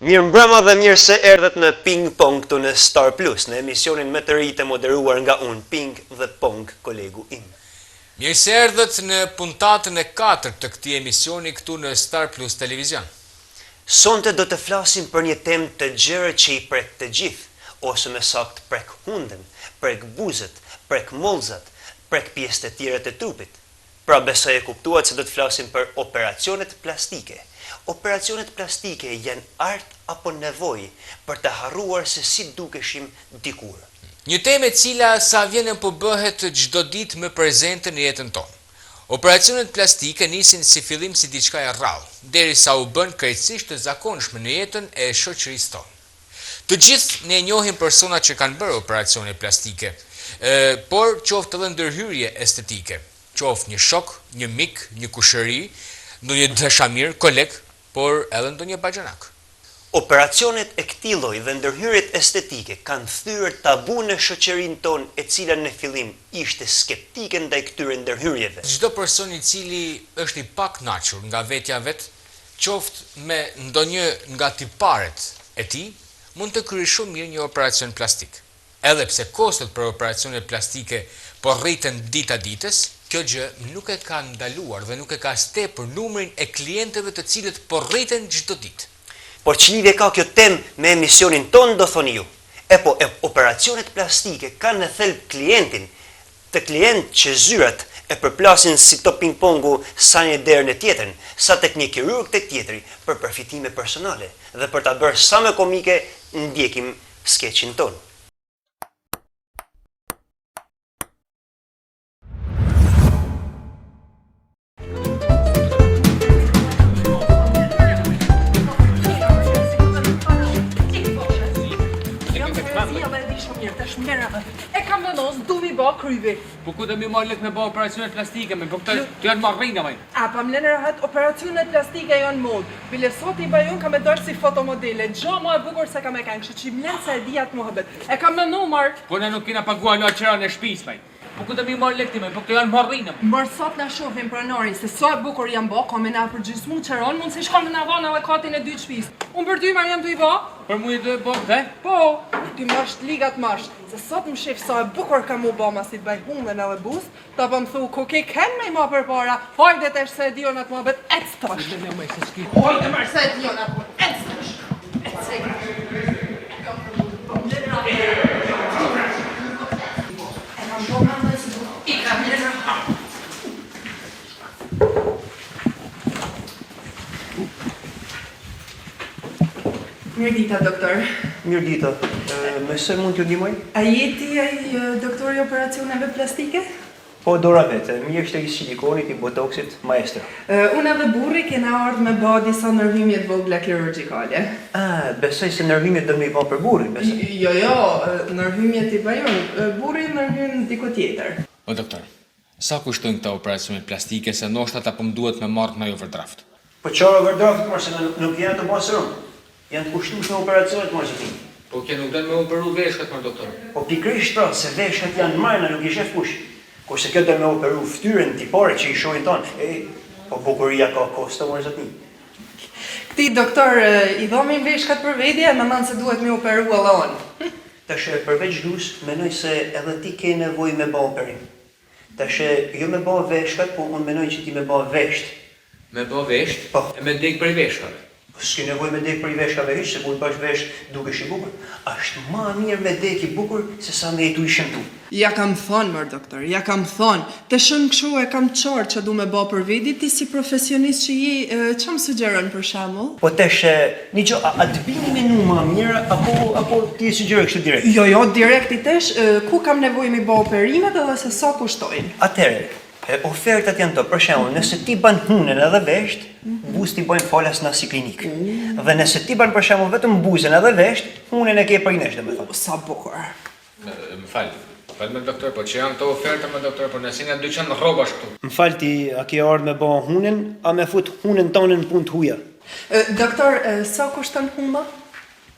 Mirë mbrëma dhe mirë se erdhët në Ping Pong këtu në Star Plus, në emisionin më të ri të moderuar nga unë, Ping dhe Pong, kolegu im. Mirë se erdhët në puntatën e 4 të këtij emisioni këtu në Star Plus Televizion. Sonte do të flasim për një temë të gjerë që i prek të gjithë, ose me saktë prek hunden, prek buzët, prek mollzat, prek pjesët e tjera të trupit. Pra besoj e kuptuat se do të flasim për operacionet plastike. Operacionet plastike janë art apo nevojë për të harruar se si dukeshim dikur. Një temë e cila sa vjen po bëhet çdo ditë më prezente në jetën tonë. Operacionet plastike nisin si fillim si diçka e rrallë, derisa u bën krejtësisht të zakonshme në jetën e shoqërisë tonë. Të gjithë ne njohim persona që kanë bërë operacione plastike, por qoftë edhe ndërhyrje estetike, qoftë një shok, një mik, një kushëri, ndonjë dashamir, koleg, por edhe ndonjë baxhanak. Operacionet e këtij lloji dhe ndërhyrjet estetike kanë thyer tabu në shoqërinë tonë, e cila në fillim ishte skeptike ndaj këtyre ndërhyrjeve. Çdo person i cili është i pakënaqur nga vetja vet, qoftë me ndonjë nga tiparet e tij, mund të kryejë shumë mirë një operacion plastik. Edhe pse kostot për operacione plastike po rriten dita ditës, kjo gjë nuk e ka ndaluar dhe nuk e ka stepur numrin e klientëve të cilët po rriten çdo ditë. Por që lidhje ka kjo temë me emisionin tonë, do thoni ju. Operacionet plastike kanë në thelb klientin, të klient që zyrat e përplasin si to ping-pongu sa një derë në tjetën, sa tek një kirurg tek tjetri, për përfitime personale dhe për ta bërë sa më komike ndjekim skeqin tonë. E kam nënos, du mi ba kryvi. Po ku do mi marrë lek me ba operacionet plastike, me po këta janë marrëna me. A pa më lënë rahat, operacionet plastike janë mod. Bile sot i bajon ka me dorë si fotomodele. Gjo ma e bukur se ka me kanë, kështë që i mlenë se e dijat muhabet. E kam në numër. Po ne nuk kena paguar lo qëra në shtëpis me. Po ku do mi marrë lek ti me, po këta janë marrëna me. Mërë sot na shohim pranori se so e bukur janë ba, ka me na përgjysmu qëron, mund si shkon me na vana dhe katin e dy shpis. Unë për ty marrë jam të i ba? Për mu i do e bo, dhe? Po, ty masht ligat masht, se sot më shif sa e bukur ka mu ba ma si të baj hunden edhe bus, ta pa më thu, ku ke ken me i ma për para, hajde të se e dion atë ma bet, e cëtash. Hajde mërë se e dion atë ma bet, e cëtash. E cëtash. Mirë dita, doktor. Mirë dita, me së mund t'ju ndihmoj? A jeti ai doktori operacioneve plastike? Po, dora vete, mi është i silikonit, i botoksit, maestro. Unë edhe burri kena ardhë me ba disa nërhymjet vogla kirurgjikale. Besoj se nërhymjet do me i ba për burrin, besoj. Jo, nërhymjet i bajon, burri nërhym diko tjetër. O doktor, sa kushtojnë këta operacionet plastike se noshtat apo më duhet me marrë në overdraft? Po qarë overdraft, mërë se nuk janë të basërën. Janë të kushtueshme operacionet, mërë se ti. Po kje nuk dojnë me operu veshkat, mërë doktor? Po pikrisht pra, se veshkat janë marrë, nuk i shef kush. Kurse kjo do me operu ftyrën tipare që i shohin tonë, po bukuria ka kosta, mërë se ti. Këti doktor, i dhomin veshkat për vedje, në manë se duhet me operu allon. Tashe, përveç dus, menoj se edhe ti ke nevoj me ba operim. Tashe, jo me ba veshkat, po unë menoj që ti me ba vesht. Me ba vesht? Po. E me dek për i veshkat? S'ke nevoj me dek për i veshkave hiq, se kur bash vesh dukesh i bukur. Ashtë ma mirë me dek i bukur, se sa me jetu i shëntu. Ja kam thonë, mërë doktor, ja kam thonë. Të shumë këshu e kam qarë që du me ba për vedit, ti si profesionist që ji, që më sugjerën për shamull? Po teshe, një që, a të bini menu ma mirë, apo ti e sugjerë kështu direkt? Jo, direkt i tesh, ku kam nevoj me ba operimet edhe se sa kushtojnë? Atere, ofertat janë të, për shembull, nëse ti ban hunen edhe vesht, buz ti bojnë falas në si klinik. Dhe nëse ti ban për shembull vetëm buzën edhe vesht, hunen e ke për i nesh, dhe me thonë. Sa bukur. Më falë. Falë me doktor, po që janë të oferta me doktor, po nëse nga dyqan në robash këtu. Më falë ti, a ke ardhë me ba hunen, a me fut hunen tonë në punë të huja? Doktor, sa kushton huma?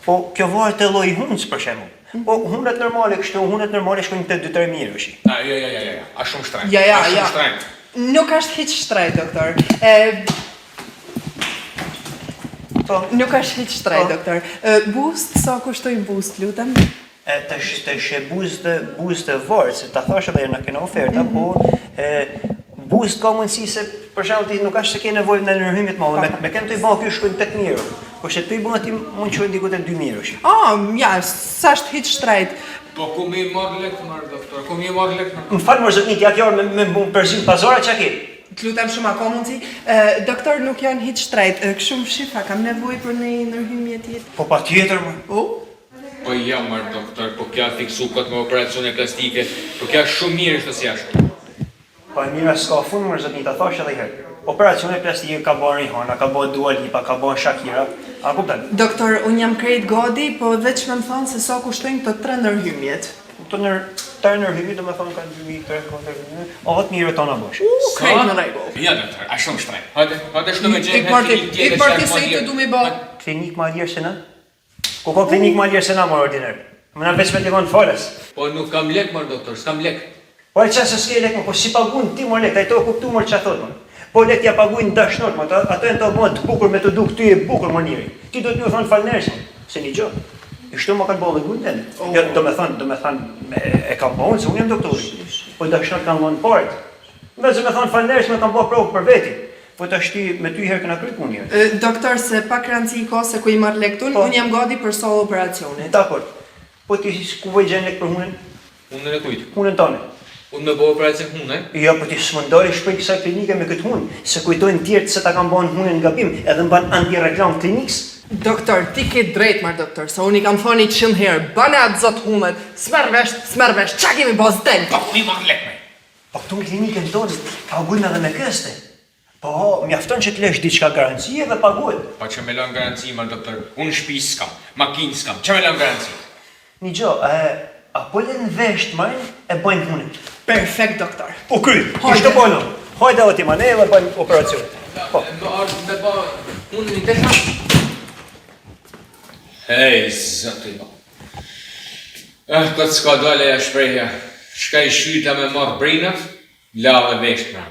Po, kjo varet e lloji hunës për shembull. Po, hunet normale kështu, hunet normale shkojnë të 2-3 mijë është. Jo, a shumë shtrejnë. Ja. Shumë shtrejnë. Nuk është hiç shtrejt, doktor. Nuk është hiç shtrejt, doktor. Boost, sa kushtoj boost, lutem? Të shë boost të vorë, se ta thashe dhe në kena oferta, po boost ka mundësi se për shembull ti nuk ka se ke nevojë në ndërhyrje të madhe. Me kënë të i bëj ky shkojnë 8 euro. Po që të i bëj ti mund të shkojnë diku te 2 euro. Ja, s'është hiç shtrejt. Po ku mi marr lek marr doktor? Ku mi marr lek? Më fal më zotni, ja kjo me përzim pazara çka ke? Të lutem shumë, a ka mundësi? Doktor, nuk janë hiç shtrejt. Kështu më shifa, kam nevojë për një ndërhyrje tjetër. Po patjetër më. Po ja marr doktor, po kja fiksu kot me operacione plastike, po kja shumë mirë është si jashtë. Po e mira s'ka fund më zotni, ta thash edhe herë. Operacione plastike ka bërë Rihanna, ka bërë Dua Lipa, ka bërë Shakira. A kupton? Doktor, unë jam krejt godi, po veç më thonë se sa kushtojnë këto 3 ndërhyrjet. Të ndërhyrje do të thonë ka 2.3 o 10 euro tona bosh. Krejt në rregull. Ja doktor, a shumë shtrejt. Hajde shtu me gjë. Ik marti se i të du mi bë. Klinik Malier Sena? Ku ka klinik Malier Sena më ordinar? Më na veç me të vonë falas. Po nuk kam lek marr doktor, s'kam lek. Po e çfarë s'ke lek, po si paguën ti më lek, ai to kuptu më çfarë thot më. Po lek ja paguajnë dashnor, më ato janë to më të bukur me të duk ty e bukur më njëri. Ti do të më thon falëndesh. Se një gjë. E shto më kanë bëllë gundën. Jo, do me thon e kam bënë se unë jam doktor. Po dashnor kanë vonë port. Nëse më thon falëndesh, më kanë bërë provë për veti. Po tash ti me ty herë kena kryt punë. Doktor, se pa garanci ka se ku i marr lek tun, unë jam gati për sallë operacionit. Dakor. Po ti ku vë gjën lek për hunën? Hunën e kujt? Hunën tonë. Unë me bëu operacion hunën? Jo, po ti s'mundori shpejt kësaj klinike me këtë hunë, se kujtojnë tjerë se ta kanë bënë hunën gabim, edhe mban anti-reklam klinikës. Doktor, ti ke drejt marr doktor, se unë i kam thoni 100 herë, bane atë zot hunën, s'merr vesh, çka kemi bos del? Po ku i marr lek me? Po këtu në klinikën tonë paguajnë edhe me këste. Po, mjafton që të lesh diçka garancie dhe paguhet. Po që me lën garanci marr doktor. Unë shtëpi s'kam, makinë s'kam. Ç'a me lën garanci? Një gjë, apo lën vesh të marrin e bëjnë hunën. Perfekt, doktor. Po kry, ishte bono. Hajde oti maneve bëjnë operacion. Po. Me bë unë një tesha. Hej, zoti. Këtë s'ka dole ja shprejhja. Shka i shyta me marrë brinat, lave vesh pra.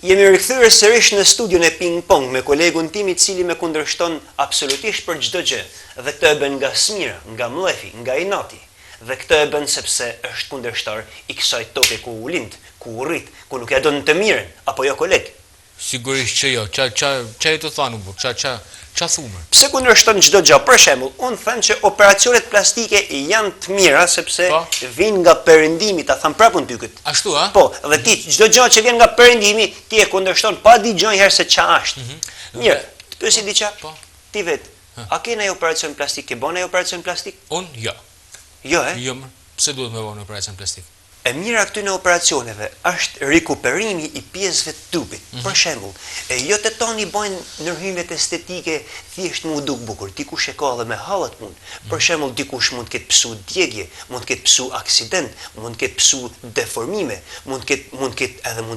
Jemi rikthyer sërish në studion e Ping Pong me kolegun tim i cili më kundërshton absolutisht për çdo gjë dhe këtë e bën nga smira, nga mlefi, nga inati. Dhe këtë e bën sepse është kundërshtar i kësaj toke ku u lind, ku u rrit, ku nuk ja don të mirën, apo jo koleg? Sigurisht që jo. Qa e të thanu, qa thume? Pse kundërshton çdo gjë? Për shembull, unë them që operacionet plastike janë të mira sepse vijnë nga perëndimi, ta them prapë ty këtë. Ashtu, a? Po, dhe ti çdo gjë që vjen nga perëndimi, ti e kundërshton pa dëgjuar herë se ç'a është. Mirë, të pyesi diçka? Po. Ti vet, a ke ndonjë operacion plastik? Ke bën ndonjë operacion plastik? Unë, jo. Jo, Jo, pse duhet me bënë në operacion plastik? E mira këty në operacioneve është rikuperimi i pjesëve të trupit. Për shembull, jo të tani bojnë ndërhyrjet estetike thjesht mu duk bukur, dikush e ka edhe me hallat punë. Për shembull, dikush mund të ketë psu djegje, mund të ketë psu aksident, mund të ketë psu deformime, mund të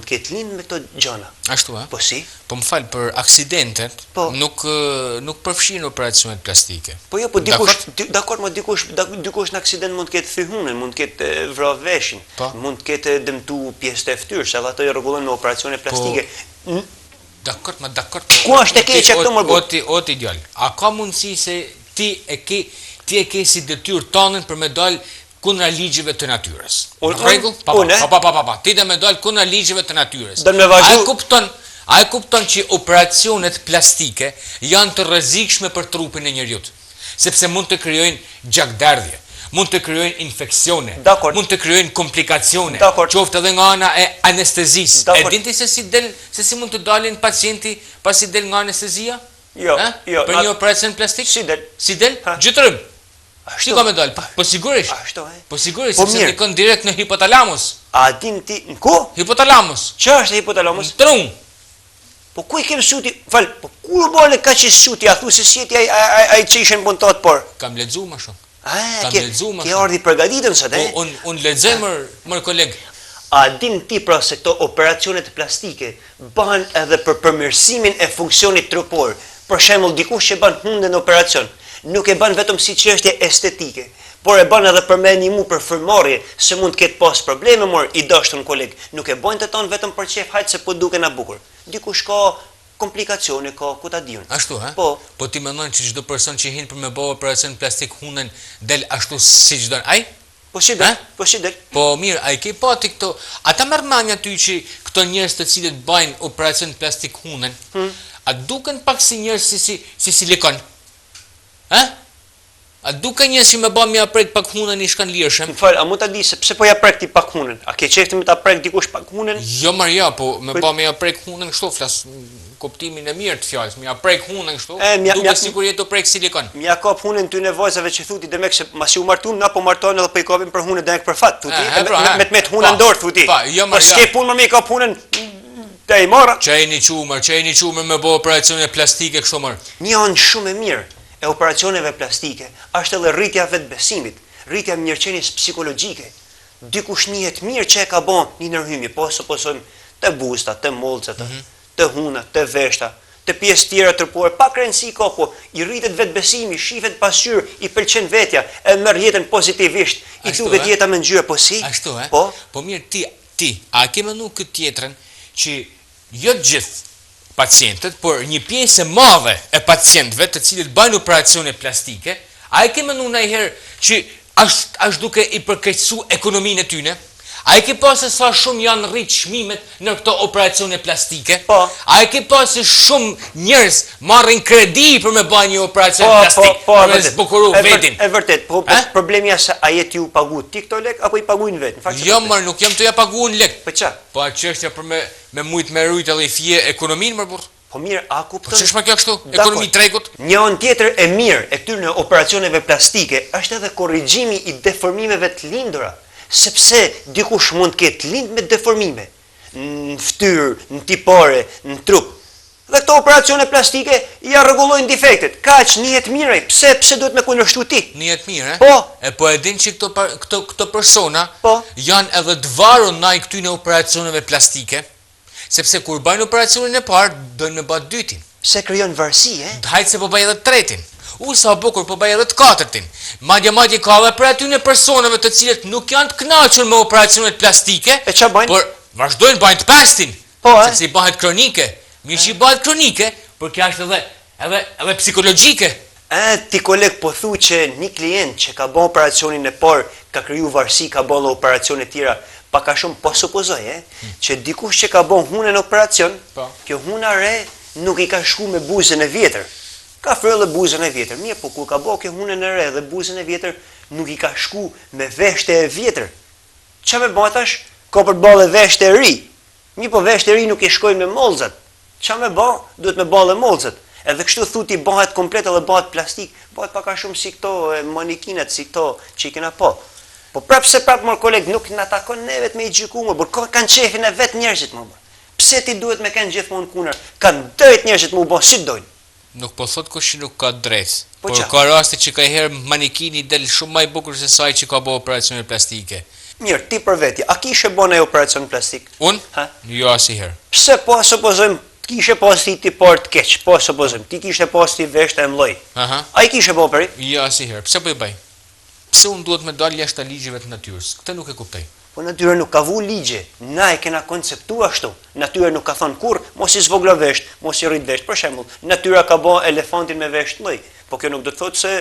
ketë lind me këto gjëna. Ashtu, a? Po si? Po më falë, për aksidentet, Po. nuk përfshin operacionet plastike. Po jo, po dakor, mo dikush në aksident mund të ketë thyhunën, mund të ketë vrarë veshin, mund të ketë dëmtu pjesë të fytyrës, edhe ato i rregullojnë me operacione plastike. Dakor. Ku është e keqja këtu më bot? Oti djal, a ka mundësi se ti e ke si detyrë tonën për me dalë kundra ligjeve të natyrës? Në rregull? Pa. Ti dhe me dalë kundra ligjeve të natyrës. A e kupton që operacionet plastike janë të rrezikshme për trupin e njeriut, sepse mund të krijojnë gjakderdhje, mund të krijojnë infeksione, mund të krijojnë komplikacione, qoftë edhe nga ana e anestezisë. E dinti se si mund të dalin pacienti pasi del nga anestezia? Jo. Për një operacion plastik? Si del? Gjytërëm. Si ka me dalë? Po sigurisht. Po sigurisht, sepse dikon direkt në hipotalamus. A din ti në ku? Hipotalamus. Që është hipotalamus? Trun. Po ku i kem suti? Fal, po ku u bole ka që suti? A thu se si jeti ai që ishen punëtot por? Kam lexuar më shumë. Ke ardhi përgatitën sot, e? Unë lexoj më koleg. A din ti pra se këto operacionet plastike bëhen edhe për përmirësimin e funksionit trupor? Për shembull, dikush që bën hundën operacion, nuk e bën vetëm si çështje estetike, por e bën edhe për me një mu për frymëmarrje, se mund të ketë pas probleme, mor i dashtën koleg, nuk e bojnë të tonë vetëm për qef, hajtë se po duke na bukur. Dikush ka komplikacione, ka ku ta diun. Ashtu, ha? Po. Po ti mendon që çdo person që hin për me bëu operacion plastik hunen del ashtu siç don. Ai? Po si del? Po si del? Po mirë, ai ke pati këto. Ata merr mendja ty që këto njerëz të cilët bajnë operacion plastik hunen, a duken pak si njerëz si silikon? Ha? A duken njerëz që më bën mja prek pak hunen i shkan lirshëm? Më fal, a mund ta di se pse po ja prek ti pak hunen? A ke qefti me ta prek dikush pak hunen? Jo Maria, po më bën mja prek hunen kështu flas kuptimin e mirë të fjalës, mja prek hunen kështu. Duket sikur jeto prek silikon. Mja kap hunen ty nevojave që thuti demek se masi u martum na po martohen edhe po i kapim për hunen demek për fat, thuti. Me hunen dorë thuti. Po s'ke punë më me kap hunen te i marr. Çajini çumër me bë operacione plastike kështu më. Një anë shumë e mirë e operacioneve plastike është edhe rritja vetbesimit, rritja mirëqenies psikologjike. Dikush njihet mirë që e ka bën një ndërhyjje, po suposojmë te busta, te mollcat, te huna, te veshta, te pjesë tjera trupore, pa rëndësi ka, po i rritet vetbesimi, shihet pasqyrë, i pëlqen vetja, e merr jetën pozitivisht, i duket jeta me ngjyrë, po si? Ashtu, ha? Po. Po mirë ti, a ke menduar këtë tjetrën që jo gjithë pacientët, por një pjesë e madhe e pacientëve të cilët bajnë operacione plastike, a e ke menduar ndonjëherë që është duke i përkeqësuar ekonominë e tyre? A e ke pasë sa shumë janë rritë çmimet në këto operacione plastike? Po. A e ke pasë shumë njerëz marrin kredi për me bërë një operacion plastik? Për me zbukuru vetin. E vërtet, po problemi është a jeti u pagu ti këto lek apo i paguin vetë? Jo, nuk jam të ja paguën lek. Po ç'a? Po a çështja për me mujt me rujt edhe i fije ekonominë më burr? Po mirë, a kupton? Po ç'është më kjo kështu? Ekonomi tregut? Një anë tjetër e mirë e këtyre operacioneve plastike është edhe korrigjimi i deformimeve të lindura. Sepse dikush mund të ketë lind me deformime në fytyrë, në tipare, në trup. Dhe këto operacione plastike ja rregullojnë defektet. Kaq njihet mirë, pse duhet me kundërshtu ti? Njihet mirë, Po. E po e din që këto persona Po. janë edhe të varur ndaj këtyre operacioneve plastike, sepse kur bajnë operacionin e parë, dojnë me bë dytin. Se krijon varësi, Hajtë se po bëj edhe të tretin. Sa bukur po bëj edhe të katërtin. Madje ka edhe për aty në personave të cilët nuk janë të kënaqur me operacionet plastike, E ç'a bajnë? por vazhdojnë bajnë të pestin. Po, sepse i bëhet kronike. Mirë që i bëhet kronike, por kjo është edhe psikologjike. Ti koleg po thu që një klient që ka bën operacionin e parë, ka kriju varësi, ka bën operacione tjera, pak a shumë po supozoj, që dikush që ka bën hunën operacion, kjo huna re nuk i ka shku me buzën e vjetër. Ka frëllë buzën e vjetër. Mirë, po kur ka bë kjo hunën e re dhe buzën e vjetër, nuk i ka shku me veshte e vjetër. Ç'a me bë tash? Ka për të bërë veshte e ri. Mirë, po veshte e ri nuk i shkojnë me mollzat. Ç'a me bë? Duhet me bërë mollzat. Edhe kështu thuti bëhet komplet edhe bëhet plastik, bëhet pak a shumë si këto manikinet, si këto që i kena po. Po prapse mor koleg nuk na takon neve të me i gjykuar, por kanë çefin e vet njerëzit më. Pse ti duhet me kanë gjithmonë kundër? Kanë drejt njerëzit më u bë si dojnë. Nuk po thot kush nuk ka drejt. Po por ka raste që ka herë manikini del shumë më i bukur se sa ai që ka bërë operacione plastike. Mirë, ti për veti, a kishe bën ai operacion plastik? Unë? Ha? Jo asnjëherë. Pse po supozojmë kishe pas ti por të keq, po supozojmë ti kishe pas ti veshtë e mlloj. Aha. Ai kishe bë operi? Jo asnjëherë. Pse po i bëj? Pse unë duhet me dal jashtë ligjeve të natyrës? Këtë nuk e kuptoj. Po natyra nuk ka vu ligje, na e kena konceptuar ashtu. Natyra nuk ka thënë kur, mos i zvoglo vesht, mos i rrit vesht. Për shembull, natyra ka bë elefantin me vesht lloj, po kjo nuk do të thotë se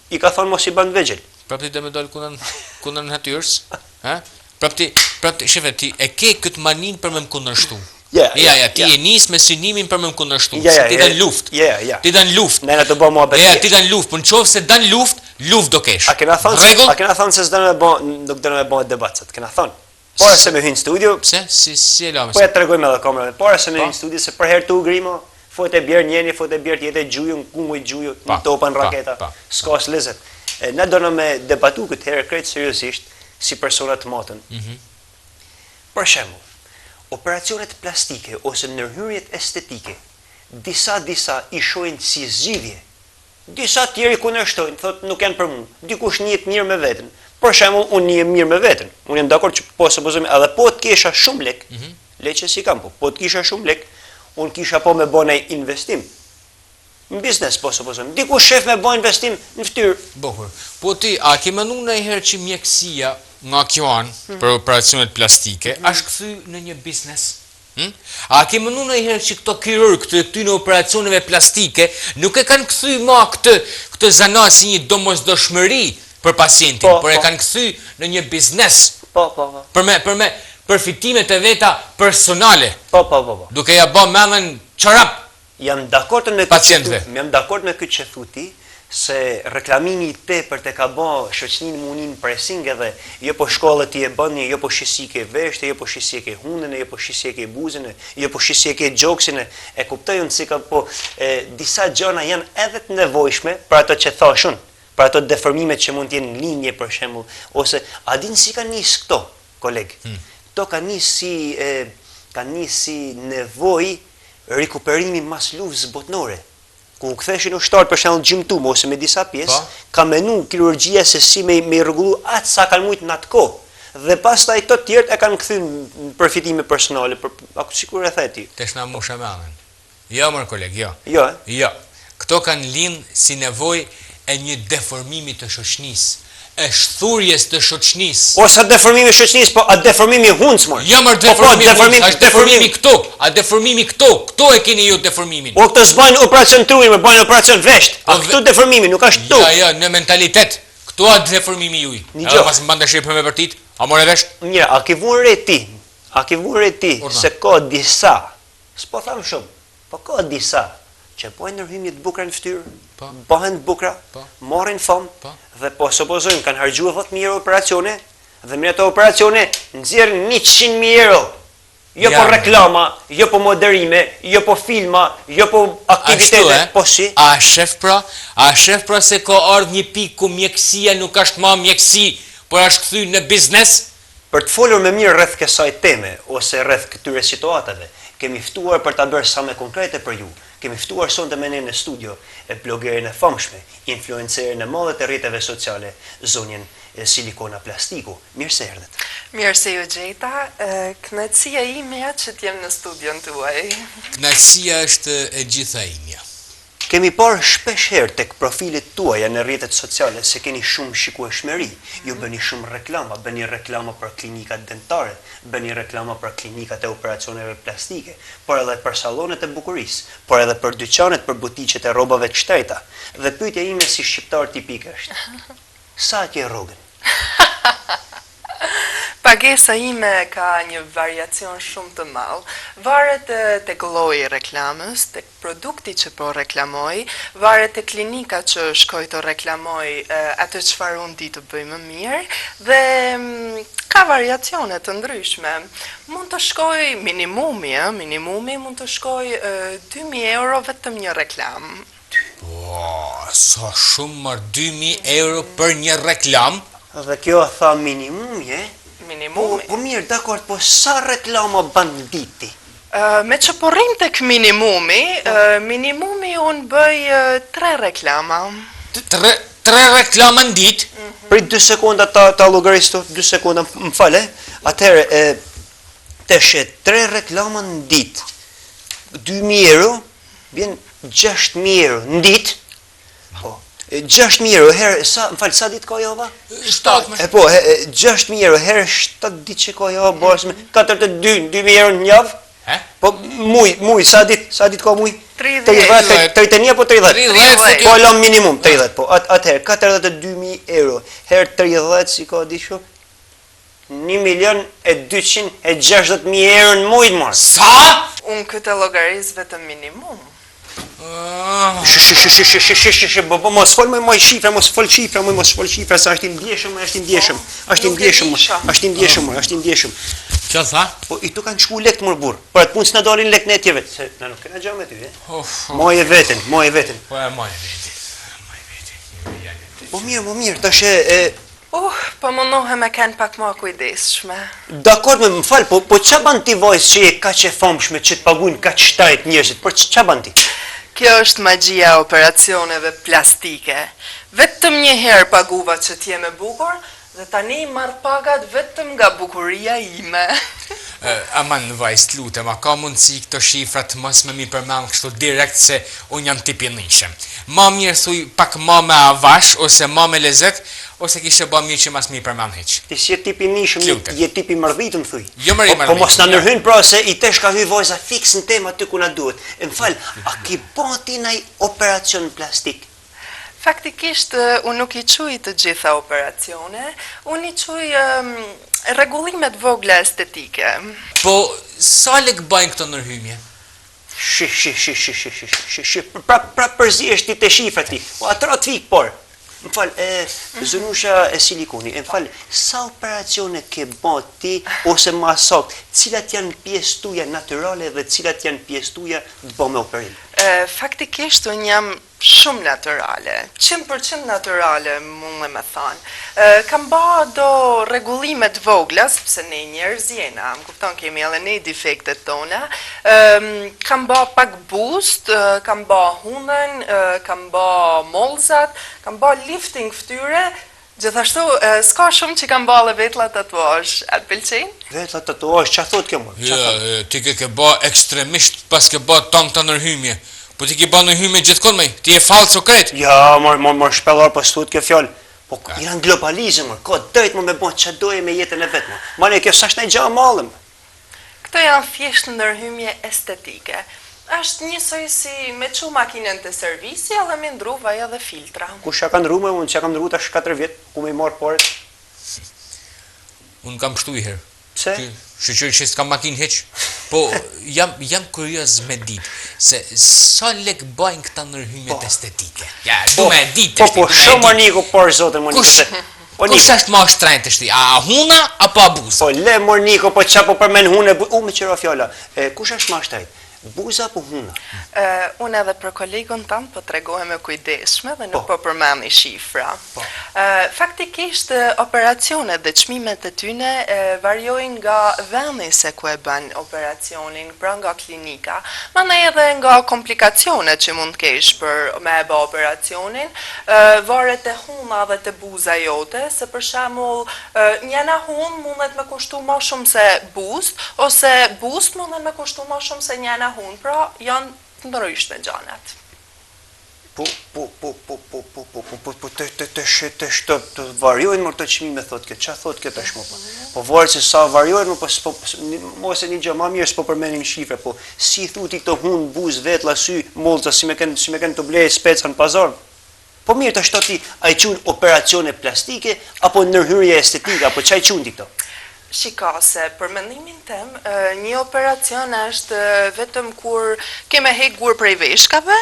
i ka thënë mos i bën vegjël. Prapti do me dal kundër natyrës, ha? Prapti, shefe, ti e ke këtë manin për me më kundërshtu. Ja, ti e nis me synimin për me më kundërshtu, se ti dan luftë. Ti dan luftë. Ne na të bëjmë mohabet. Ja, ti dan luftë, por nëse dan luftë do kesh. A kena thënë se s'do nuk do me bë debatet. Kena thënë. Para se me hyjnë në studio. Pse? Si e lamë? Po ja tregojmë edhe kamerën. Para se me hyjnë në studio se për herë tu grimo, fote bjerë njëri, fote bjerë tjetër gjuju, kunguj gjuju, topan raketa. S'ka lezet. Ne do me debatu këtë herë krejt seriozisht si persona të matën. Për shembull, operacionet plastike ose ndërhyrjet estetike, disa i shohin si zgjidhje. Disa tjerë kundërshtojnë, thotë nuk janë për mua. Dikush njihet mirë me veten. Për shembull, unë njihem mirë me veten. Unë jam dakord që po supozojmë edhe po të kisha shumë lek, leqë si kam po të kisha shumë lek, unë kisha po me bën ai investim. Në biznes, po supozojmë. Diku shef me bë investim në fytyrë. Bukur. Po ti, a ke menduar ndonjëherë që mjekësia nga kjo anë për operacionet plastike është kthy në një biznes? A ke menduar ndonjëherë që këto kirurg të këtyre operacioneve plastike nuk e kanë kthy më këtë zanat si një domosdoshmëri për pacientin, por e kanë kthy në një biznes? Po. Për me përfitimet e veta personale. Po. Duke ja bë mendën çorap. Jam dakord me pacientëve. Jam dakord me këtë që thuti, se reklamimi i tepërt e ka bë shoqërinë munin pressing edhe jo po shkollët i e bëni, jo po shisike veshte, jo po shisike hundën, jo po shisike buzën, jo po shisike gjoksin, e kuptoj unë si ka po disa gjëra janë edhe të nevojshme për ato që thashun, për ato deformimet që mund të jenë në linje për shembull, ose a din si kanë nis këto, koleg? Këto kanë nis si nevojë rikuperimi mas luftës botnore. Ku u ktheshin ushtarët për shembull gjymtum ose me disa pjesë, ka menu kirurgjia se si me rregullu atë sa kanë mujt në atë kohë. Dhe pastaj këto të tjerë e kanë kthyer në përfitime personale, sikur e the ti. Tesh na musha me anën. Jo, mër koleg, jo. Jo. Këto kanë lind si nevojë e një deformimi të shoqënisë, e shthurjes të shoqënisë. Ose deformimi i shoqënisë, po a deformimi i hundës më? Jo, mër deformimi, është deformimi këtu. A deformimi këtu e keni ju deformimin. O këto s'bajnë operacion truri, më bajnë operacion vesht. A këtu deformimi nuk është këtu. Jo, në mentalitet. Këtu a deformimi juj. Edhe pas më bande shqipë me vërtit, a more vesht? Mirë, a ke vënë re ti se ka disa, s'po tham shumë, po ka disa që bojnë ndërhyrje të bukura në fytyrë, bëhen të bukura, marrin famë dhe po supozojmë kanë harxhuar 10.000 euro operacione dhe me ato operacione nxjerrin 100.000 euro. Jo po reklama, jo po moderime, jo po filma, jo po aktivitete, po si. A shef pra se ka ardhur një pikë ku mjekësia nuk është më mjekësi, por është kthyer në biznes? Për të folur më mirë rreth kësaj teme ose rreth këtyre situatave, kemi ftuar për ta bërë sa më konkrete për ju. Kemi ftuar sonte me ne në studio e blogerin e famshme, influencerin e madhe të rrjeteve sociale, zonjen Silikona Plastiku. Mirë se erdhët. Mirë se ju gjeta, kënaqësia ime që t'jem në studion tuaj. Kënaqësia është e gjitha imja. Kemi parë shpesh herë tek profilet tuaja në rrjetet sociale se keni shumë shikueshmëri. Ju bëni shumë reklama, bëni reklama për klinikat dentare, bëni reklama për klinikat e operacioneve plastike, por edhe për sallonet e bukurisë, por edhe për dyqanet për butiqet e rrobave të shteta. Dhe pyetja ime si shqiptar tipik është: sa ke rrogën? Pagesa ime ka një variacion shumë të madh. Varet tek lloji i reklamës, tek produkti që po reklamoj, varet tek klinika që shkoj të reklamoj atë çfarë unë di të bëj më mirë dhe ka variacione të ndryshme. Mund të shkoj minimumi mund të shkoj 2.000 euro vetëm një reklam. Sa shumë më 2.000 euro për një reklam? Dhe kjo tha minimumi, Minimumi. Po mirë, dakord, po sa reklama banditi? Me që po rrim tek minimumi, unë bëj 3 reklama. 3 reklama në ditë? Prit 2 sekonda ta llogaristo, 2 sekonda, më fale. Atëherë, teshe 3 reklama në ditë. 2.000 euro, vjen 6.000 euro në ditë. Po. 6.000 euro herë, sa ditë ka java? 7. Po, 6.000 euro herë 7 ditë që ka java, bërës me 42.000 euro në javë? Po, muj, sa ditë ka muj? 30. 31 apo 30? 30. Po, lom minimum, 30, po, atëherë, 42.000 euro herë 30, si ka di shumë? 1.260.000 euro në mujtë marë. Sa? Unë këtë llogaris vetëm minimum. Mos fol më shifra, mos fol shifra, sa është i ndjeshëm. Ço tha? Po i tu kanë shku lekt më burr. Për atë punë s'na dalin lekt në tjerë, se na nuk kena gjë me ty, Moje veten. Po e moj veten. Po mirë, tash Po mundohem me kanë pak më kujdesshme. Dakord, më fal, po ç'a ban ti vajzë që je kaq e famshme që të paguajnë kaq shtajt njerëzit? Po ç'a ban ti? Kjo është magjia e operacioneve plastike. Vetëm një herë paguva që t'jem e bukur dhe tani marr pagat vetëm nga bukuria ime. Aman vajz, lutem, a ka mundësi këto shifrat mos më mi përmend kështu direkt se unë jam tipi nishëm. Ma mirë thuj pak ma me avash, ose ma me lezet, ose kishe ba mirë që mas mi përmend heq. Ti si je tipi nishëm, je tipi mërdhitëm, thuj. Jo mëri Po mos na nërhyn pra se i tesh ka hy vojza fiks në tema aty ku na duhet. E m'fal, a ki bën ti ndaj operacion plastik? Faktikisht, unë nuk I quj të gjitha operacione, unë I quj rregullimet vogla estetike. Po, sa lek bajnë këto nërhymje? Pra përzihesh ti te shifrat ti. Po atëra të fik por. M'fal, zënusha e silikoni, m'fal, sa operacione ke bën ti ose më saktë, cilat janë pjesë tuaja natyrale dhe cilat janë pjesë tuaja të bën me operim? Faktikisht, unë jam shumë natyrale, 100% natyrale, mund me thonë. Kam ba do rregullimet vogla, sepse ne njerëz jena, më kupton kemi edhe ne defektet tona. Kam ba pak boost, kam ba hundën, kam ba mollzat, kam ba lifting fytyre. Gjithashtu, s'ka shumë që kam ba dhe vetla tatuazh. A të pëlqen? Vetla tatuazh, ç'a thot kjo më? Ti ke ba ekstremisht pas ke ba tong të nërhymje. Po ti ke ba nërhymje gjithkon me, ti e falso kret. Ja, mor shpellar pas thot kjo fjalë. Po janë globalizëm, ka drejt më me bën ç'a doje me jetën e vet më. Mane kjo s'është ndaj gjë mallëm. Këto janë thjesht ndërhymje estetike. Është njësoj si me çu makinën të servisi edhe me ndru vaj edhe filtra. Kush ja ka ndru me unë, që ja kam ndru tash 4 vjet, ku me I marr poret? Unë kam pështu I herë. Pse? Shqyr që s'kam makinë heq. Po, jam kurioz me ditë, se sa lek bajnë këta nërhymjet estetike? Ja, du me ditë të shti, Po, shumë Moniko, por zote Moniko. Kush është ma shtrajnë të shti? A huna, apo abuza? Po, le Moniko, po qa po përmen hune, me qëra fjalla. Kush është ma shtrajnë? Buza apo huna? Unë edhe për kolegun tanë po tregohem e kujdeshme dhe nuk po përmeni shifra. Faktikisht, operacionet dhe çmimet e tyne variojnë nga vendi se ku e bën operacionin, pra nga klinika, mandej edhe nga komplikacionet që mund kesh për me e bë operacionin, varet e huna dhe të buza jote, se për shembull njëna hun mundet me kushtu më shumë se boost, ose boost mundet me kushtu më shumë se njëna hun, pra janë të ndryshme gjanat. Të variojnë më të çmime, thot këtë, qa thot këtë është më po? Po varet se sa variojnë, mos e një gjë ma mirë s'po përmenin shifre, po si thuti këto hun, buz, vetla, sy, mollca, si me kënë të blej speca në pazar? Po mirë të shtoti, a I qunë operacione plastike, apo nërhyrje estetike, apo qa I qunë ti këto? Shika se për mendimin tem, një operacion është vetëm kur keme hek gur prej veshkave,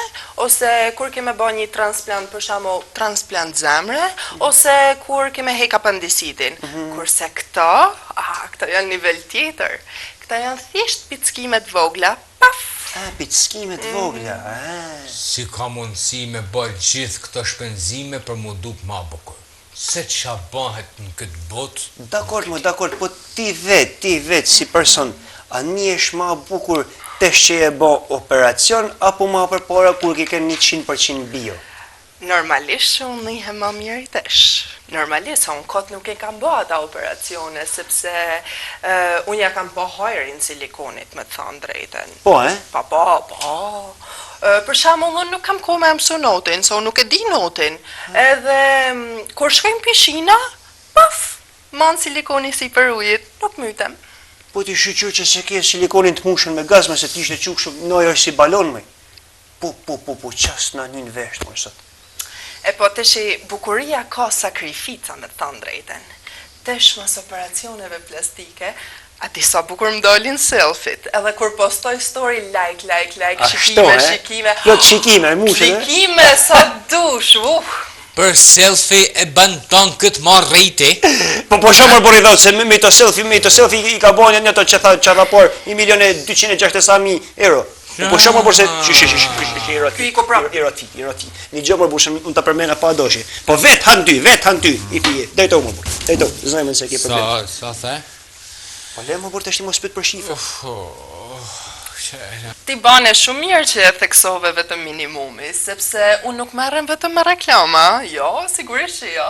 ose kur keme ba një transplant, për shembull transplant zemre, ose kur keme hek apendicitin. Kurse këto janë nivel tjetër. Këta janë thjesht pickimet vogla, paf! Pickimet vogla, Si ka mundësi me bërë gjithë këto shpenzime për mu duk ma bukur? Se qa bëhet në këtë botë? Dakor, po ti vet si person, a njesh ma bukur tesh që e bë operacion, apo ma përpara kur ke 100% bio? Normalisht që unë ihe më mirë I tesh. Normalisht, unë kotë nuk e kam bë ata operacione, sepse unë ja kam po hajrin silikonit, me të thonë drejten. Po, Po. Për shembull, unë nuk kam kohë me mësu notin, se unë nuk e di notin. Edhe kur shkojmë pishina, paf, man silikoni si për ujit, nuk mytem. Po ti shqyr që se ke silikonin të mushën me gaz, me se ti ishte qukshë, noj është si balon me. Po, qas na një vesht, më sot. Po të shi bukuria ka sakrifica, me të thonë drejten. Tesh mas operacioneve plastike, a ti sa bukur më dolin selfit, edhe kur postoj story, like, shikime. Jo të shikime, e mushën, Shikime, sa dush, Për selfie e bën tonë këtë marë rejti? Po shumë për I thotë, se me të selfie I ka bojnë një të që rapor 1.260.000 euro. Po shumë për se, eroti. Një gjë për bushëm, unë të përmena pa doshi. Po vetë han ty, I pije, dejto më bërë, dejto, zëjmën se ke problem. Sa the? Po le më bërë të shti më spyt për shifre. Ti bane shumë mirë që e theksove vetëm minimumi, sepse unë nuk merrem vetëm me reklama, jo, sigurisht që jo.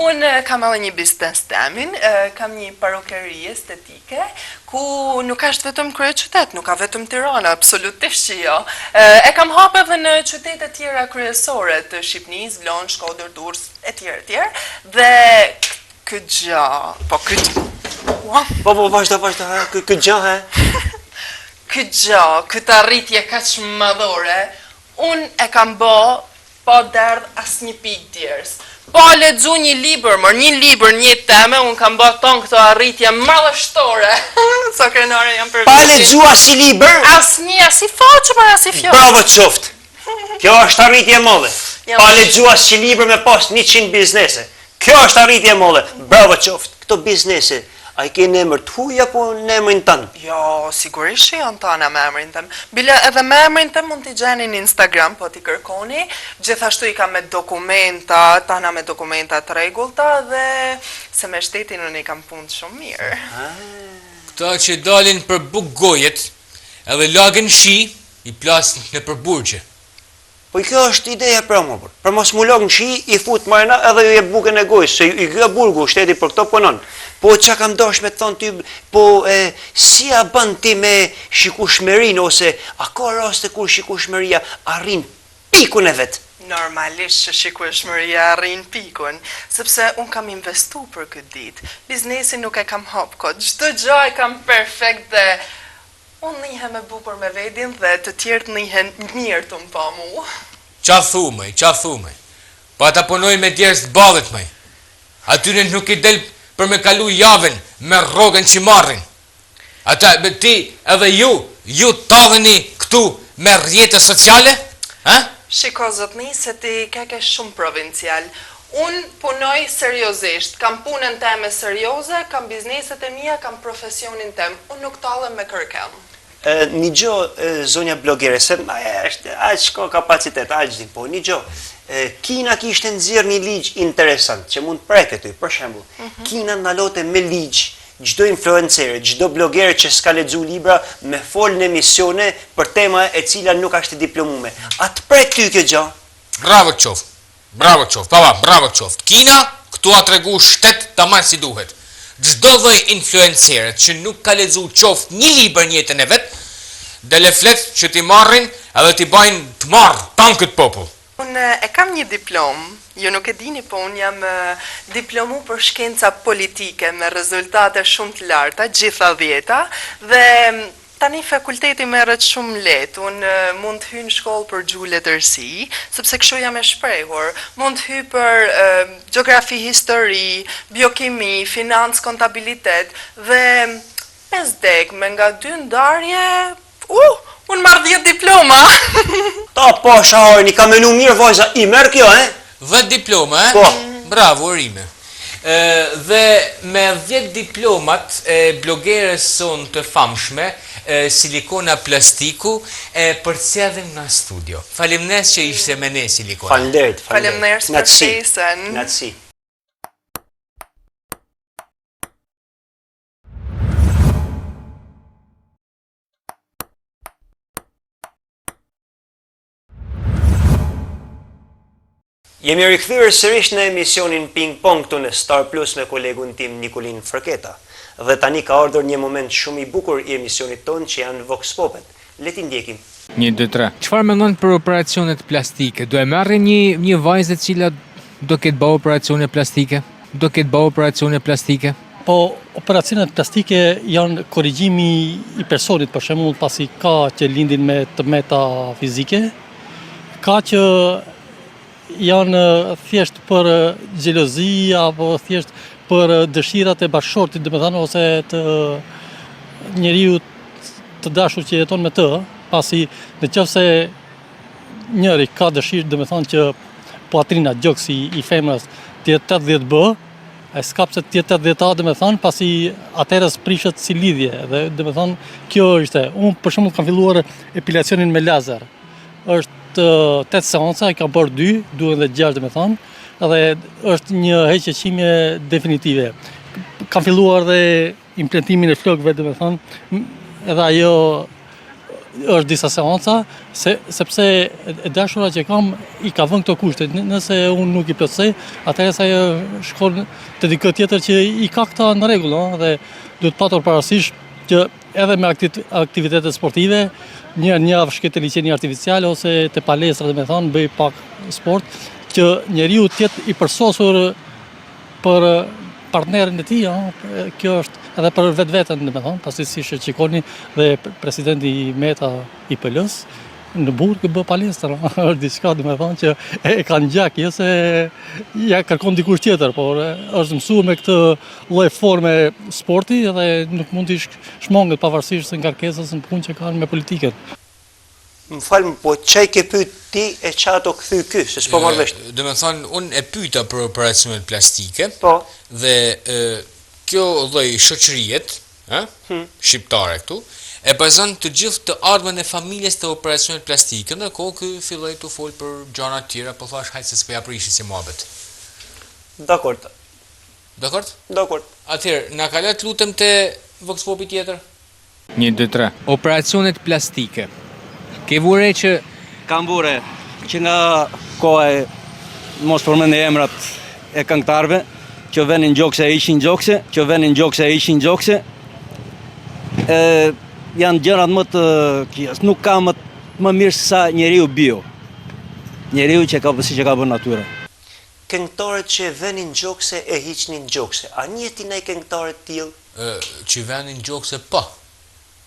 Unë kam edhe një biznes temin, kam një parukeri estetike, ku nuk është vetëm kryeqytet, nuk ka vetëm Tirana, absolutisht që jo. E kam hapë edhe në qytete tjera kryesore të Shqipërisë, Vlorë, Shkodër, Durrës, etj. Dhe këtë gjë, Po, vazhdo, këtë gjë, këtë arritje kaq madhore, unë e kam bë pa derdh asnjë pikë djerës. Pa lexu një libër, një teme, unë kam bë ton këto arritje madhështore. Sa krenare jam për Pa lexu asnjë libër? Asnjë, si faqe para si fjalë. Bravo qoftë. Kjo është arritje e madhe. Pa lexu asnjë libër me pas 100 biznese. Kjo është arritje e madhe. Bravo qoftë. Këto biznese a i ke në emër të huj apo në emrin tënë? Jo, sigurisht që janë tëna me emrin tëm. Bile edhe me emrin tëm mund t'i gjeni në Instagram, po t'i kërkoni. Gjithashtu i ka me dokumenta, tëna me dokumenta të rregullta dhe se me shtetin unë i kam punë shumë mirë. Këta që dalin për buk gojet, edhe lagën shi, i plasin në përburgje. Po i kjo është ideja pra më për. Për mos mu lagën shi, i fut marina edhe ju e bukën e gojës, se i kjo burgu, shteti për këto punon. Po që kam dosh me të thonë ty, po si a bën ti me shikueshmërinë, ose a ka raste kur shikueshmëria arrin pikun e vetë? Normalisht që shikueshmëria arrin pikun, sepse unë kam investu për këtë ditë. Biznesin nuk e kam hap kot, çdo gjë e kam perfekt dhe unë njihem me bukur me vedin dhe të tjerët njihen mirë të më pa mu. Qa thumej. Pa ta punoj me djerës të ballet mëj. Atyre nuk i del për me kalu javën me rrogën që marrin. Ata, ti edhe ju talleni këtu me rrjetet sociale? Shiko zotni, se ti keke shumë provincial. Unë punoj seriozisht, kam punën teme serioze, kam bizneset e mia, kam profesionin tem. Unë nuk tallem me kërkem. Një gjo, zonja blogere, se aq ka kapacitet, aq din, po një gjo, Kina kishte nxjerrë një ligj interesant, që mund preket ty, për shembull. Kina ndalote me ligj, çdo influencer, çdo blogere që s'ka lexu libra, me fol në emisione për tema e cila nuk është e diplomume. A të prek ty kjo gjë? Bravo qoftë. Kina, këtu a tregu shtet tamam si duhet. Çdo lloj influencerët që nuk ka lexu qoftë një libër në jetën e vet, dele flet që ti marrin edhe ti bajnë të marr tan këtë popull. Unë e kam një diplomë, ju nuk e dini, po unë jam diplomu për shkenca politike me rezultate shumë të larta, gjitha 10, dhe tani fakulteti merret shumë lehtë. Unë mund të hyj në shkollë për gjuhë letërsi, sepse kështu jam e shprehur. Mund të hyj për gjeografi, histori, biokimi, financë, kontabilitet dhe 5 me nga 2 ndarje, unë marrë 10 diploma. Ta po shaharën, i ka menu mirë vajza, i merë kjo, 10 diploma, Po. Bravo, Rime. Dhe me 10 diplomat e blogeres son të famshme, Silikona Plastiku, përcjellim në studio. Faleminderit që ishte me ne, Silikona. Faleminderit. Faleminderit për ftesën. Natsi. Jemi rikthyer sërish në emisionin Ping Pong këtu në Star Plus me kolegun tim Nikolin Frketa. Dhe tani ka ardhur një moment shumë i bukur i emisionit tonë që janë Vox Popet. Le t'i ndjekim. 1, 2, 3. Çfarë mendon për operacionet plastike? Do e marrë një vajzë e cila do ketë bëu operacione plastike? Po, operacionet plastike janë korrigjimi i personit, për shembull, pasi ka që lindin me tëmeta fizike, ka që janë thjesht për xhelozi apo thjesht për dëshirat e bashkëshortit, domethënë ose të njeriu të dashur që jeton me të, pasi nëse njëri ka dëshirë, domethënë që poatrina gjoksi i femrës të jetë 80 b, ai s'ka pse të jetë 80 a, domethënë, pasi atëherë prishet si lidhje dhe domethënë kjo është. Unë për shembull kam filluar epilacionin me lazer. Është 8 seanca, i kam bërë 2, duhen dhe 6 domethënë, edhe është një heqëqimje definitive. Kam filluar dhe implantimin e flokëve, domethënë, edhe ajo është disa seanca, sepse e dashura që kam i ka vënë këto kushte. Nëse unë nuk i plotësoj, atëherë sa shkon te dikë tjetër që i ka këta në rregull, dhe duhet patur parasysh që edhe me aktivitetet sportive, një javë shket te liçeni artificial ose te palestra, domethënë bëj pak sport, që njeriu të jetë i përsosur për partnerin e tij, kjo është edhe për vetveten, domethënë, pasi siç e shikoni dhe presidenti i Meta i PL-s në Burg bë palestra, është diçka domethënë që e kanë gjak, jo se ja kërkon dikush tjetër, por është mësuar me këtë lloj forme sporti dhe nuk mund të shmanget pavarësisht se ngarkesës në punë që kanë me politikën. Më falë, po çaj ke pyet ti e çato kthy ky, se s'po marr vesh. Domethënë unë e pyeta për operacionet plastike. Po. Dhe kjo lloj shoqëriet, shqiptare këtu, e bazon të gjithë të ardhmen e familjes të operacionit plastike, ndërkohë ky filloi të fol për gjëra të tjera, po thash hajt se s'po ja prishi si mohabet. Dakord. Dakord? Dakord. Atëherë, na kalat lutem te Vox Popi tjetër. 1, 2, 3. Operacionet plastike. Ke vure që Kam vure që nga koha e mos përmendë emrat e këngëtarëve, që venin gjokse e ishin gjokse, që venin gjokse e ishin gjokse, janë gjërat më të kjes. Nuk ka më mirë sa njeriu bio. Njeriu që ka si që ka bërë natyra. Këngëtarët që venin gjokse e hiqnin gjokse. A njëti ndaj këngëtarët tillë? që venin gjokse po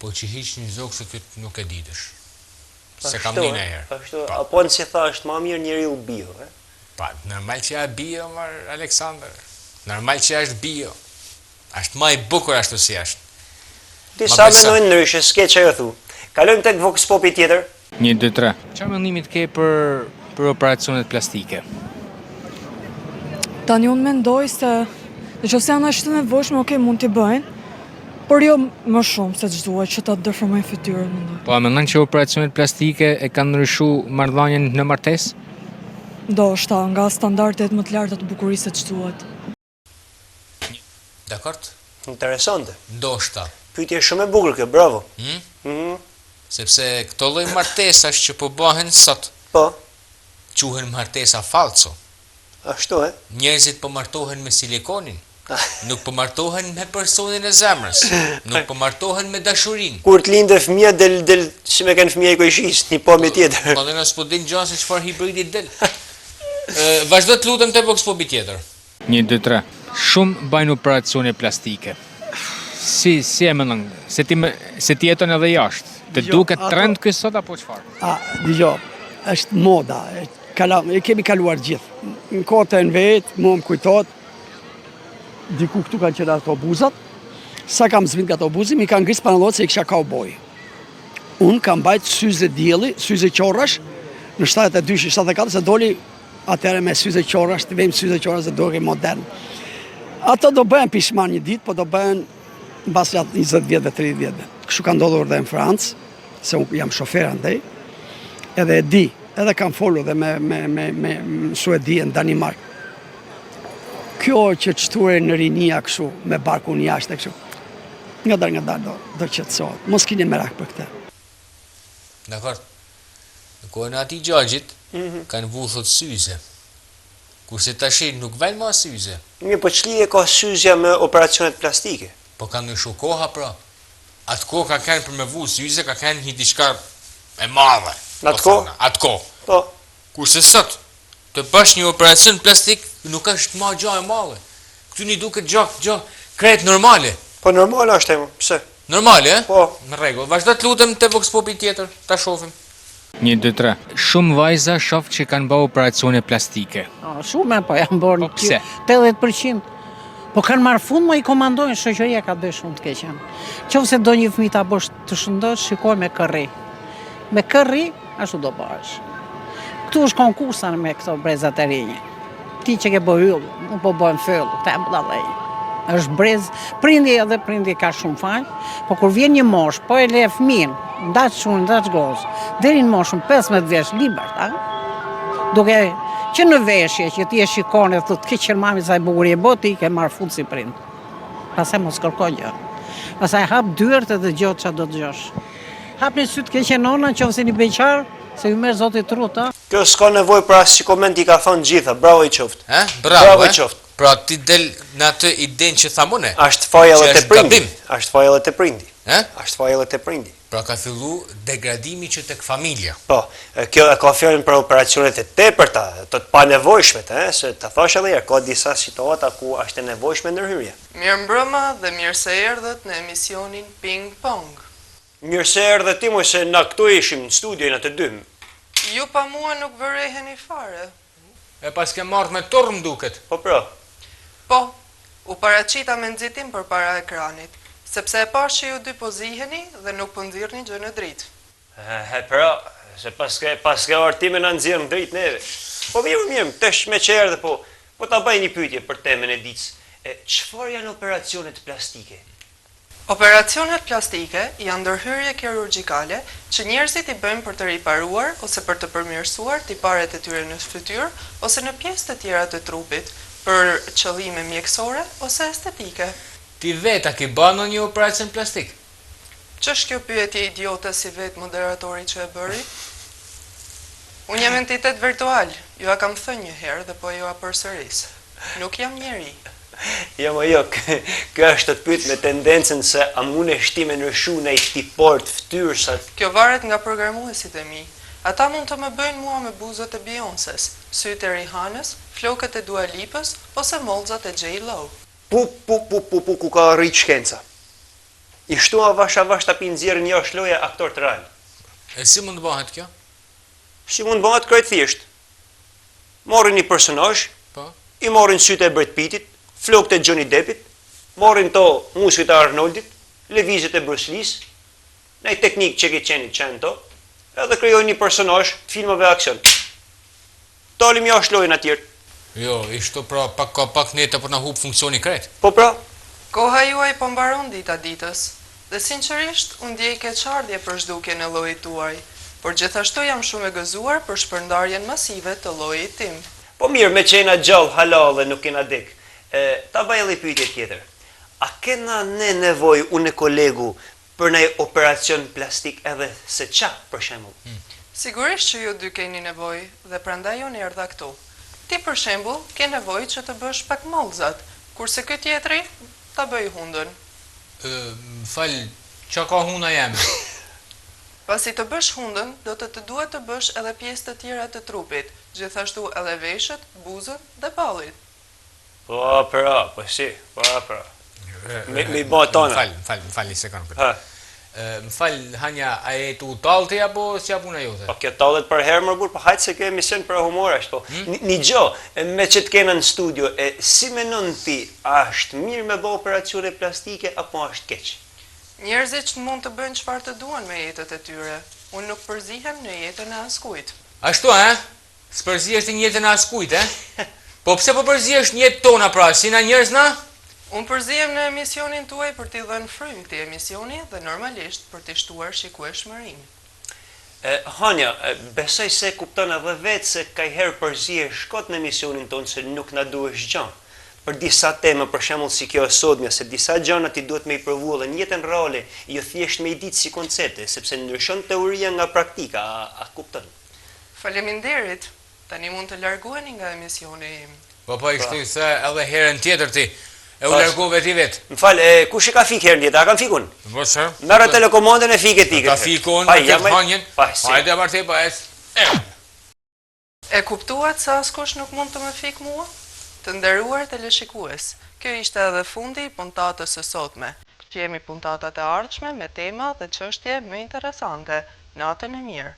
që hiqnin gjokse këtë nuk e ditësh. Se kam një herë. Ashtu, apo nëse thash më mirë njeriu bio, Pa, normal që ja bio, Aleksandër. Normal që është bio. Është më i bukur ashtu si është. Disa mendojnë ndryshe, s'ke çfarë thu. Kalojmë tek Vox Popi tjetër. 1, 2, 3. Çfarë mendimi ke për operacionet plastike? Tani unë mendoj se nëse janë ashtu të nevojshme, okay, mund t'i bëjnë, por jo më shumë se ç'duhet që ta deformojnë fytyrën, mendoj. Po, a mendon që operacionet plastike e kanë ndryshuar marrëdhënien në martesë? Ndoshta nga standardet më të larta të bukurisë se ç'duhet. Dakord? Interesante. Ndoshta. Pyetje shumë e bukur kjo, bravo. Sepse këto lloj martesash që po bëhen sot, Po, quhen martesa falso. ashtu Njerëzit po martohen me silikonin. Nuk po martohen me personin e zemrës. Nuk po martohen me dashurinë. Kur të lindë fëmia del si me kanë fëmia i koqishis, një pamje tjetër. Po dhe nësë po din gjënë se çfarë hibridit del. Vazhdo të lutem te Vox Popi tjetër. 1, 2, 3. Shumë bajnë operacione plastike. Si e mendon? Se ti jeton edhe jashtë. Të duket trend ky sot apo çfarë? Dgjoj, është moda. E kemi kaluar gjithë. Në kohët e vet, mua më kujtohet diku këtu kanë qenë ato buzat. Sa kam zbrit nga ato buzi, mi kanë ngris panallot se i kisha cowboy. Unë kam bajt syze dielli, syze qorrash, në 72-74 se doli atëre me syze qorrash, të vejmë syze qorrash dhe doke modern. Ato do bëhen pishman një ditë, po do bëhen mbas 20 vjetëve, 30 vjetëve. Kështu ka ndodhur dhe në Francë, se unë jam shofer andej, edhe e di, edhe kam folur dhe me Suedi në Danimark. Kjo që çtuar në rinia kështu, me barkun jashtë kështu, nga dar do qetësohet. Mos keni merak për këtë. Dakor. Në kohën e atij Gjagjit, kanë vullë syze. Kurse tash nuk vjen më syze. Mirë, po ç'lidhje ka syzja me operacionet plastike? Po kanë ndryshuar koha pra. Atë kohë ka kanë për me vu syze, ka kanë një diçka e madhe. Atë kohë? Atë kohë. Po. Kurse sot, të bash një operacion plastik nuk është më gjë e madhe. Këtu një duket gjë krejt normale. Po normale është ajo, pse? Normale, Po. Në rregull. Vazhdo të lutem te Vox Popi tjetër, ta shohim. 1, 2, 3. Shumë vajza shoh që kanë bërë operacione plastike. Shumë, po janë bërë Po pse? 80%. Po kanë marrë fund, më i komandojnë, shoqëria ka bërë shumë të keqen. Qofse do një fëmijë ta bësh të shëndosh, shikoj me kërri. Me kërri, ashtu do bësh. Këtu është konkursa me këto brezat e rinj. Ti që ke bërë yll, nuk po bën fyll, ta mballaj. Është brez, prindi ka shumë fal, po kur vjen një mosh, po e le fëmin, ndaç shumë, ndaç gozë, deri në moshën 15 vjeç libert, duke që në veshje që ti e shikon e thotë keq mami sa e bukur e boti, ke marr fund si prind. Pastaj mos kërkoj gjë. Pastaj hap dyert edhe dëgjoj çfarë do dëgjosh. Hapni sytë keqe nona, qofse një beqar, se ju merë Zoti trut, a? Kjo s'ka nevojë për asnjë koment, i ka thënë gjitha. Bravo i qoftë. Bravo, i qoftë. Pra ti del në atë idenë që thamune. Është faja Që edhe te është prindi. gabim. Është faja edhe te prindi. Ë? Është faja edhe te prindi. Pra ka fillu degradimi që tek familja. Po, kjo e ka fjalën për operacionet e tepërta, të panevojshmet, se të thash edhe herë, ka disa situata ku është e nevojshme ndërhyrje. Mirëmbrëma dhe mirë se erdhët në emisionin Ping Pong. Mirë se erdhe ti, moj, se na këtu ishim në studio në të dy. Ju pa mua nuk vëreheni fare. E pas ke marrë me turm duket. Po pra. Po, u paraqita me nxitim përpara ekranit, sepse e pash që ju dy po ziheni dhe nuk po nxirrni gjë në dritë. Pra, se paske artime na nxjerr në dritë neve. Po mirë, tash me që erdhe, po ta bëj një pyetje për temën e ditës. Çfarë janë operacionet plastike? Operacionet plastike janë ndërhyrje kirurgjikale që njerëzit i bëjnë për të riparuar ose për të përmirësuar tiparet e tyre në fytyrë ose në pjesë të tjera të trupit për qëllime mjekësore ose estetike. Ti veta ke bën një operacion plastik? Ç'është kjo pyetje idiote si vetë moderatori që e bëri? Unë jam entitet virtual, ju a kam thënë një herë dhe po ju a përsëris. Nuk jam njeri. Jo, kjo është të pyet me tendencën se a mund e shti me ndryshu në i tipor të fytyrës. Kjo varet nga programuesit e mi. Ata mund të më bëjnë mua me buzët e Beyoncés, sytë e Rihanës, flokët e Dua Lipës ose mollzat e J-Lo. Ku ka rrit shkenca. I shtua vash ta pinxjerrin një shloje aktor të real. E si mund të bëhet kjo? Si mund bëhet krejt thjesht. Morrin një personazh, Po. I morrin sytë e Brad Pittit, flokët e Johnny Deppit, morrin to muskujt e Arnoldit, lëvizjet e Bruce Lee's, në teknikë që ke qenë to, edhe krijojnë një personazh të filmave aksion. Dalim jashtë lojën atje. Jo, ishto pra pak nete për na hub funksioni krejt. Po pra, Koha juaj po mbaron dita ditës, dhe sinqerisht unë ndjej keqardhje për zhdukjen e llojit tuaj, por gjithashtu jam shumë e gëzuar për shpërndarjen masive të llojit tim. po mirë, me qena gjallë halal dhe nuk kena dek. Ta bëj edhe pyetje tjetër. A kena ne nevojë unë e kolegu për një operacion plastik edhe se qa, për shembull? Sigurisht që ju dy keni nevojë dhe prandaj unë erdha këtu. Ti për shembull ke nevojë që të bësh pak mollzat, kurse ky tjetri ta bëj hundën. Fal, çka ka huna jeme? Pasi të bësh hundën, do të duhet të bësh edhe pjesë të tjera të trupit, gjithashtu edhe veshët, buzën dhe ballit. Po pra, po si, po pra. Mi bo tona. Më fal një sekund këtë. Ha, Më fal, Hanja, a e tu talti apo si puna jote? po kjo tallet për herë më burr, po hajtë se ke emision për humor ashtu. Një gjë, me që të kena në studio, si menon ti, a është mirë me bë operacione plastike apo është keq? Njerëzit që mund të bëjnë çfarë të duan me jetët e tyre. Unë nuk përzihem në jetën e askujt. Ashtu, S'përzihesh në jetën e askujt, Po pse po përzihesh në jetën tona pra, si na njerëz na? Unë përzihem në emisionin tuaj për t'i dhënë frymë këtij emisioni dhe normalisht për t'i shtuar shikueshmërinë. Hanja, besoj se kupton edhe vetë se kajherë përzihesh kot në emisionin tonë se nuk na duhesh gjë. Për disa tema, për shembull si kjo e sotme, se disa gjëra ti duhet me i provu edhe në jetën reale, jo thjesht me i ditë si koncepte, sepse ndryshon teoria nga praktika, a kupton? Faleminderit. Tani mund të larguheni nga emisioni im. Po i kështu se edhe herën tjetër ti e u largove ti vetë. M'fal, kush e ka fik herën tjetër? A kam fikun? Po çfarë? Merë telekomandën e fike ti. Ka fikun, ka hanjen. Hajde marrë pa es. E kuptuat se askush nuk mund të më fik mua? Të nderuar teleshikues, kjo ishte edhe fundi i puntatës së sotme. Që jemi puntatat e ardhshme me tema dhe çështje më interesante. Natën e mirë.